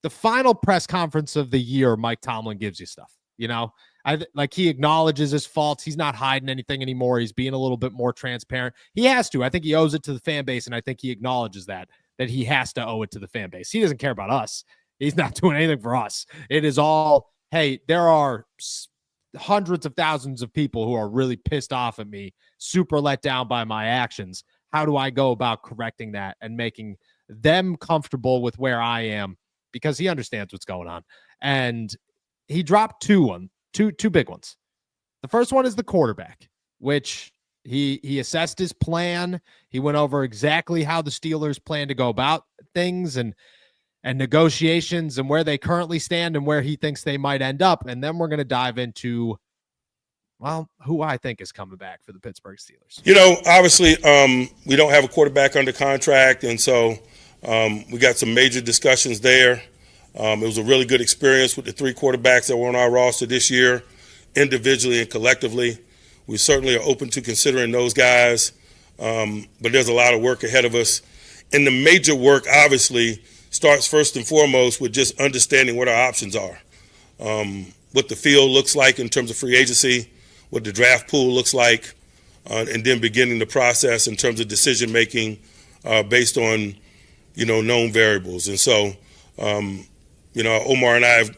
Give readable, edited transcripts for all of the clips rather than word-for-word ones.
the final press conference of the year, Mike Tomlin gives you stuff, like he acknowledges his faults. He's not hiding anything anymore. He's being a little bit more transparent. He has to. I think he owes it to the fan base, and I think he acknowledges that he has to owe it to the fan base. He doesn't care about us. He's not doing anything for us. It is all, hey, there are hundreds of thousands of people who are really pissed off at me, super let down by my actions. How do I go about correcting that and making them comfortable with where I am? Because he understands what's going on. And he dropped two big ones. The first one is the quarterback, which he assessed his plan. He went over exactly how the Steelers plan to go about things and negotiations and where they currently stand and where he thinks they might end up. And then we're going to dive into, well, who I think is coming back for the Pittsburgh Steelers. Obviously, we don't have a quarterback under contract, and so we got some major discussions there. It was a really good experience with the three quarterbacks that were on our roster this year, individually and collectively. We certainly are open to considering those guys, but there's a lot of work ahead of us. And the major work, obviously, starts first and foremost with just understanding what our options are, what the field looks like in terms of free agency, what the draft pool looks like, and then beginning the process in terms of decision-making based on, known variables. And so, Omar and I have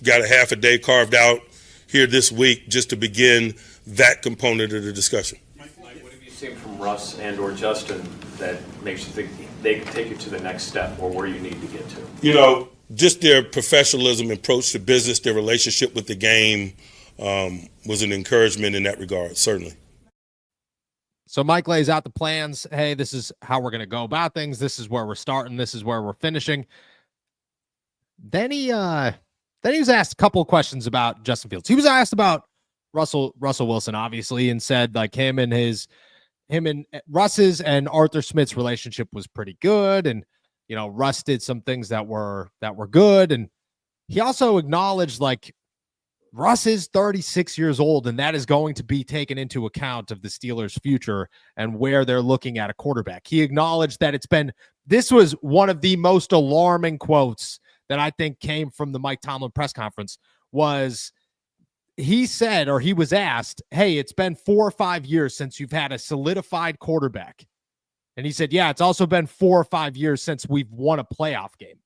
got a half a day carved out here this week just to begin that component of the discussion. Mike, what have you seen from Russ and or Justin that makes you think they can take you to the next step or where you need to get to? Just their professionalism, approach to business, their relationship with the game was an encouragement in that regard, certainly. So Mike lays out the plans. Hey, this is how we're going to go about things. This is where we're starting. This is where we're finishing. Then he was asked a couple of questions about Justin Fields. He was asked about Russell Wilson, obviously, and said like him and Russ's and Arthur Smith's relationship was pretty good, and Russ did some things that were good, and he also acknowledged like Russ is 36 years old, and that is going to be taken into account of the Steelers' future and where they're looking at a quarterback. He acknowledged that this was one of the most alarming quotes that I think came from the Mike Tomlin press conference. Was he said, or he was asked, hey, it's been 4 or 5 years since you've had a solidified quarterback. And he said, yeah, it's also been 4 or 5 years since we've won a playoff game.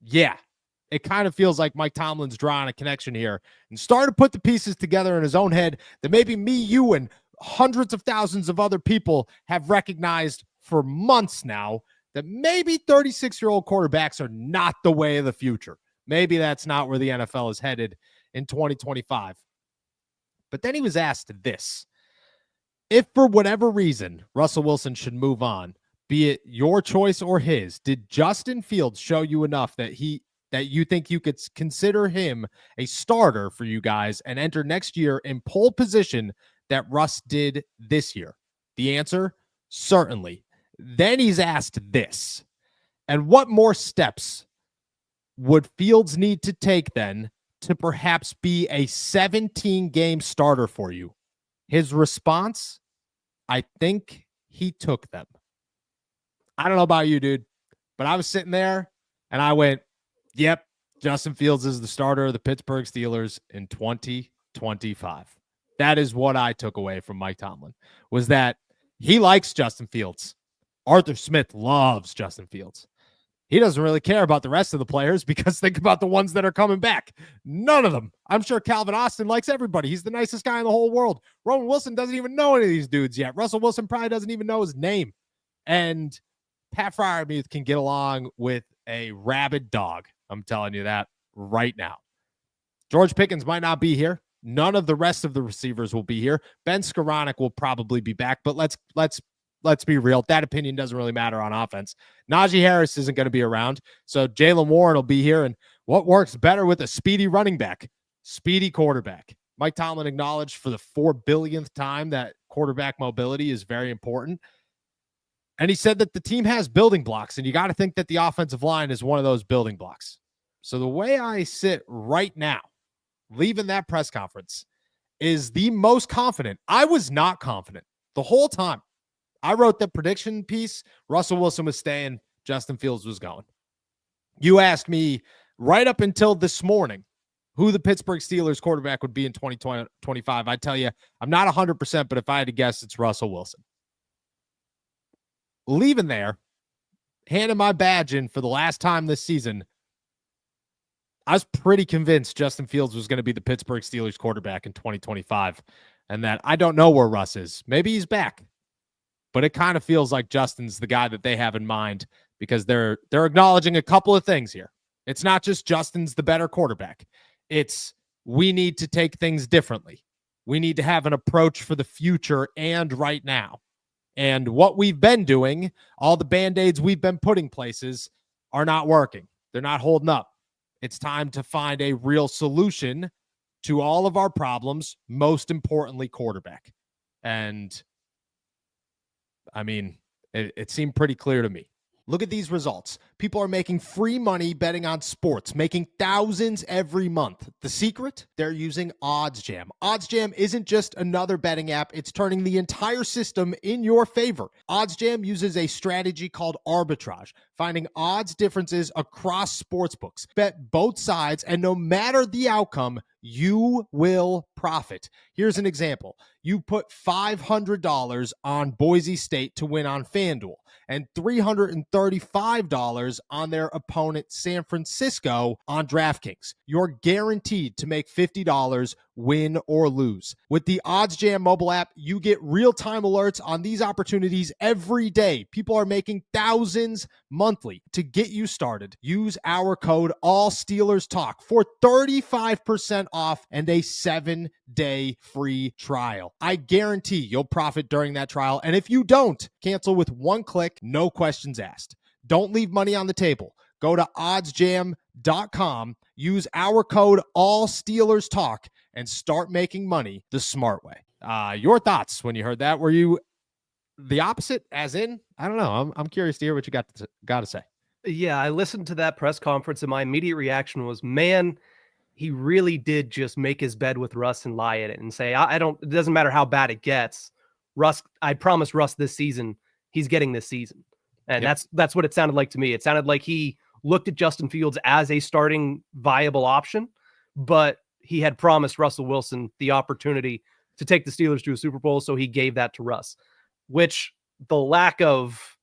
Yeah, it kind of feels like Mike Tomlin's drawing a connection here and started to put the pieces together in his own head that maybe me, you, and hundreds of thousands of other people have recognized for months now, that maybe 36-year-old quarterbacks are not the way of the future. Maybe that's not where the NFL is headed in 2025. But then he was asked this: if for whatever reason Russell Wilson should move on, be it your choice or his, did Justin Fields show you enough that you think you could consider him a starter for you guys and enter next year in pole position that Russ did this year? The answer, certainly. Then he's asked this: and what more steps would Fields need to take then to perhaps be a 17-game starter for you? His response: I think he took them. I don't know about you, dude, but I was sitting there and I went, yep, Justin Fields is the starter of the Pittsburgh Steelers in 2025. That is what I took away from Mike Tomlin, was that he likes Justin Fields. Arthur Smith loves Justin Fields. He doesn't really care about the rest of the players, because think about the ones that are coming back. None of them. I'm sure Calvin Austin likes everybody. He's the nicest guy in the whole world. Roman Wilson doesn't even know any of these dudes yet. Russell Wilson probably doesn't even know his name. And Pat Freiermuth can get along with a rabid dog. I'm telling you that right now. George Pickens might not be here. None of the rest of the receivers will be here. Ben Skoranek will probably be back, but let's be real. That opinion doesn't really matter on offense. Najee Harris isn't going to be around, so Jaylen Warren will be here. And what works better with a speedy running back? Speedy quarterback. Mike Tomlin acknowledged for the 4 billionth time that quarterback mobility is very important. And he said that the team has building blocks, and you got to think that the offensive line is one of those building blocks. So the way I sit right now, leaving that press conference, is the most confident. I was not confident the whole time. I wrote the prediction piece. Russell Wilson was staying. Justin Fields was going. You asked me right up until this morning who the Pittsburgh Steelers quarterback would be in 2025. I tell you, I'm not 100%, but if I had to guess, it's Russell Wilson. Leaving there, handing my badge in for the last time this season, I was pretty convinced Justin Fields was going to be the Pittsburgh Steelers quarterback in 2025, and that I don't know where Russ is. Maybe he's back, but it kind of feels like Justin's the guy that they have in mind because they're acknowledging a couple of things here. It's not just Justin's the better quarterback. It's we need to take things differently. We need to have an approach for the future and right now. And what we've been doing, all the Band-Aids we've been putting places are not working. They're not holding up. It's time to find a real solution to all of our problems, most importantly, quarterback. And I mean, it seemed pretty clear to me. Look at these results. People are making free money betting on sports, making thousands every month. The secret? They're using OddsJam. OddsJam isn't just another betting app. It's turning the entire system in your favor. OddsJam uses a strategy called arbitrage, finding odds differences across sportsbooks. Bet both sides, and no matter the outcome, you will profit. Here's an example. You put $500 on Boise State to win on FanDuel and $335 on their opponent San Francisco on DraftKings. You're guaranteed to make $50 win or lose. With the OddsJam mobile app, you get real-time alerts on these opportunities every day. People are making thousands monthly. To get you started, use our code ALLSteelersTalk for 35% off and a 7-day free trial. I guarantee you'll profit during that trial, and if you don't, cancel with one click, no questions asked. Don't leave money on the table. Go to oddsjam.com, use our code ALLSteelersTalk, and start making money the smart way. Your thoughts when you heard that? Were you the opposite, as in? I don't know. I'm curious to hear what you got to say. Yeah, I listened to that press conference, and my immediate reaction was, man, he really did just make his bed with Russ and lie in it and say, it doesn't matter how bad it gets. Russ, I promised Russ this season, he's getting this season. And that's what it sounded like to me. It sounded like he looked at Justin Fields as a starting viable option, but he had promised Russell Wilson the opportunity to take the Steelers to a Super Bowl, so he gave that to Russ, which the lack of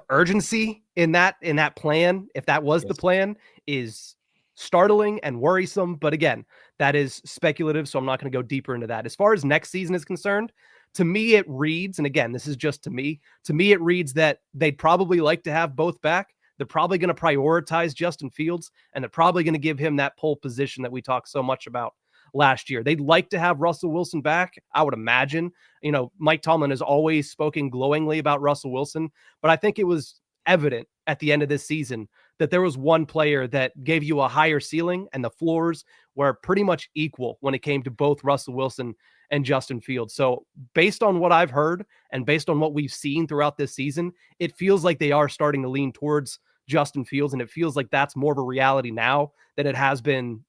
urgency in that plan, if that was the plan, is startling and worrisome. But again, that is speculative, so I'm not going to go deeper into that. As far as next season is concerned, to me it reads, and again, this is just to me it reads that they'd probably like to have both back. They're probably going to prioritize Justin Fields, and they're probably going to give him that pole position that we talked so much about last year. They'd like to have Russell Wilson back, I would imagine. You know, Mike Tomlin has always spoken glowingly about Russell Wilson, but I think it was evident at the end of this season that there was one player that gave you a higher ceiling, and the floors were pretty much equal when it came to both Russell Wilson and Justin Fields. So based on what I've heard and based on what we've seen throughout this season, it feels like they are starting to lean towards Justin Fields, and it feels like that's more of a reality now than it has been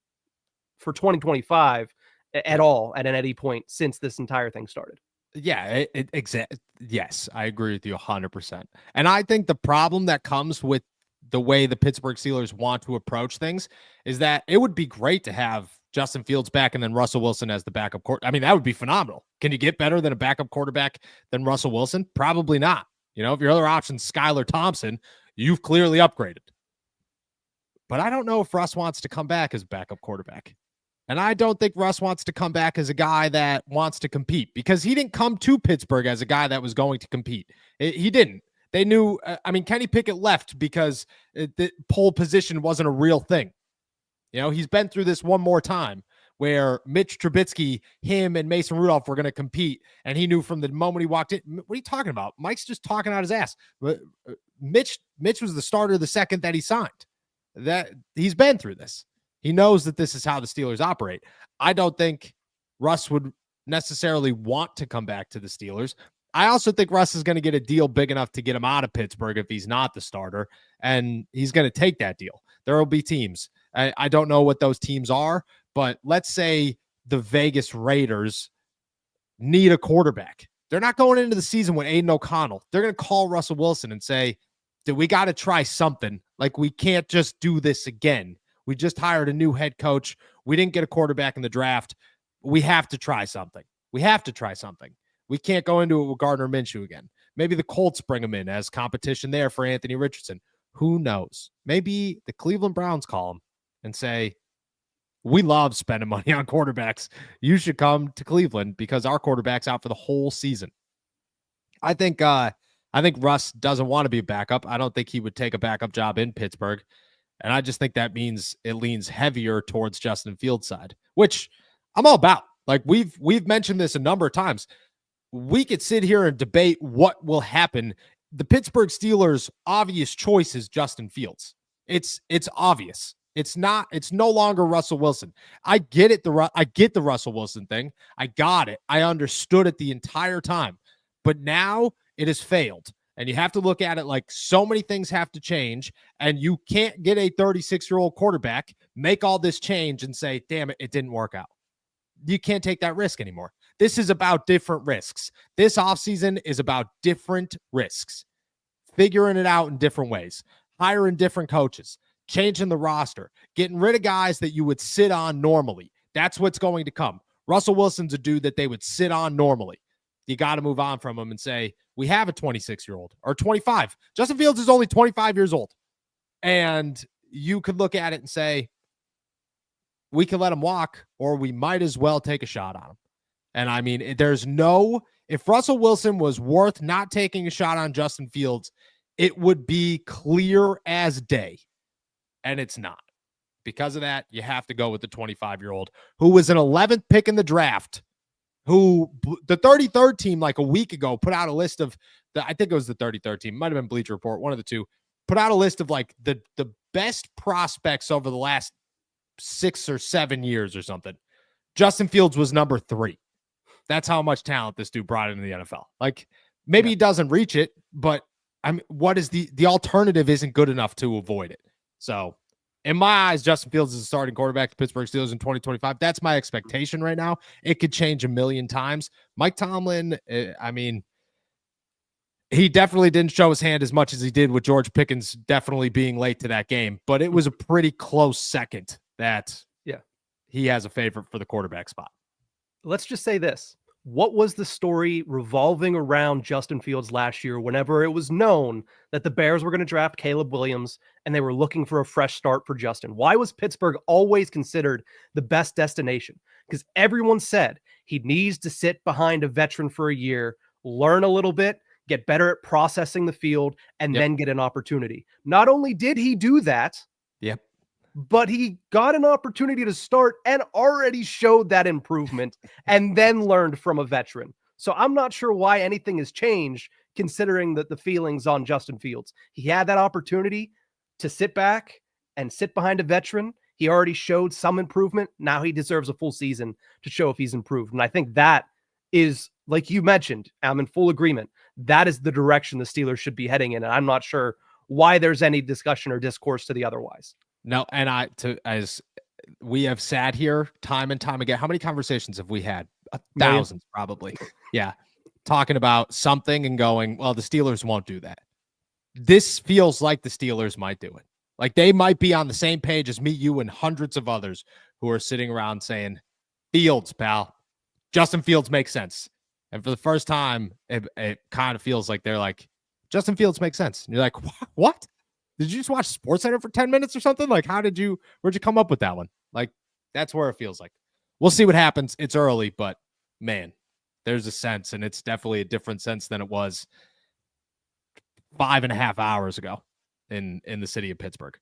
for 2025 at all at any point since this entire thing started. Yeah, exactly. Yes, I agree with you 100%. And I think the problem that comes with the way the Pittsburgh Steelers want to approach things is that it would be great to have Justin Fields back and then Russell Wilson as the backup quarterback. I mean, that would be phenomenal. Can you get better than a backup quarterback than Russell Wilson? Probably not. You know, if your other option's Skylar Thompson, you've clearly upgraded. But I don't know if Russ wants to come back as backup quarterback. And I don't think Russ wants to come back as a guy that wants to compete, because he didn't come to Pittsburgh as a guy that was going to compete. He didn't. They knew, Kenny Pickett left because the pole position wasn't a real thing. You know, he's been through this one more time where Mitch Trubisky, him and Mason Rudolph were going to compete. And he knew from the moment he walked in, what are you talking about? Mike's just talking out his ass. Mitch was the starter the second that he signed. That he's been through this. He knows that this is how the Steelers operate. I don't think Russ would necessarily want to come back to the Steelers. I also think Russ is going to get a deal big enough to get him out of Pittsburgh if he's not the starter, and he's going to take that deal. There will be teams. I don't know what those teams are, but let's say the Vegas Raiders need a quarterback. They're not going into the season with Aiden O'Connell. They're going to call Russell Wilson and say, we got to try something. Like, we can't just do this again. We just hired a new head coach. We didn't get a quarterback in the draft. We have to try something. We have to try something. We can't go into it with Gardner Minshew again. Maybe the Colts bring him in as competition there for Anthony Richardson. Who knows? Maybe the Cleveland Browns call him and say, we love spending money on quarterbacks. You should come to Cleveland because our quarterback's out for the whole season. I think Russ doesn't want to be a backup. I don't think he would take a backup job in Pittsburgh. And I just think that means it leans heavier towards Justin Fields' side, which I'm all about. Like, we've mentioned this a number of times. We could sit here and debate what will happen. The Pittsburgh Steelers' obvious choice is Justin Fields. It's obvious. It's no longer Russell Wilson. I get it. I get the Russell Wilson thing. I got it. I understood it the entire time. But now it has failed. And you have to look at it like so many things have to change. And you can't get a 36-year-old quarterback, make all this change and say, damn it, it didn't work out. You can't take that risk anymore. This is about different risks. This offseason is about different risks. Figuring it out in different ways. Hiring different coaches. Changing the roster. Getting rid of guys that you would sit on normally. That's what's going to come. Russell Wilson's a dude that they would sit on normally. You got to move on from him and say, we have a 26-year-old or 25. Justin Fields is only 25 years old. And you could look at it and say, we could let him walk, or we might as well take a shot on him. And I mean, if Russell Wilson was worth not taking a shot on Justin Fields, it would be clear as day. And it's not. Because of that, you have to go with the 25-year-old who was an 11th pick in the draft, who the 33rd team like a week ago put out a list of I think it was the 33rd team, might have been Bleacher Report, one of the two, put out a list of like the best prospects over the last 6 or 7 years or something. Justin Fields was number 3. That's how much talent this dude brought into the NFL. Like, maybe he doesn't reach it, but I mean, what is the alternative isn't good enough to avoid it. So in my eyes, Justin Fields is a starting quarterback to Pittsburgh Steelers in 2025. That's my expectation right now. It could change a million times. Mike Tomlin, I mean, he definitely didn't show his hand as much as he did with George Pickens definitely being late to that game, but it was a pretty close second that he has a favorite for the quarterback spot. Let's just say this. What was the story revolving around Justin Fields last year whenever it was known that the Bears were going to draft Caleb Williams and they were looking for a fresh start for Justin? Why was Pittsburgh always considered the best destination? Because everyone said he needs to sit behind a veteran for a year, learn a little bit, get better at processing the field, and then get an opportunity. Not only did he do that, but he got an opportunity to start and already showed that improvement and then learned from a veteran. So I'm not sure why anything has changed considering the feelings on Justin Fields. He had that opportunity to sit back and sit behind a veteran. He already showed some improvement. Now he deserves a full season to show if he's improved. And I think that is, like you mentioned, I'm in full agreement. That is the direction the Steelers should be heading in. And I'm not sure why there's any discussion or discourse to the otherwise. No, and as we have sat here time and time again, how many conversations have we had? Thousands, probably. Yeah. Talking about something and going, well, the Steelers won't do that. This feels like the Steelers might do it. Like, they might be on the same page as me, you, and hundreds of others who are sitting around saying, Fields, pal. Justin Fields makes sense. And for the first time, it kind of feels like they're like, Justin Fields makes sense. And you're like, what? Did you just watch SportsCenter for 10 minutes or something? Like, where'd you come up with that one? Like, that's where it feels like. We'll see what happens. It's early, but man, there's a sense, and it's definitely a different sense than it was 5.5 hours ago in the city of Pittsburgh.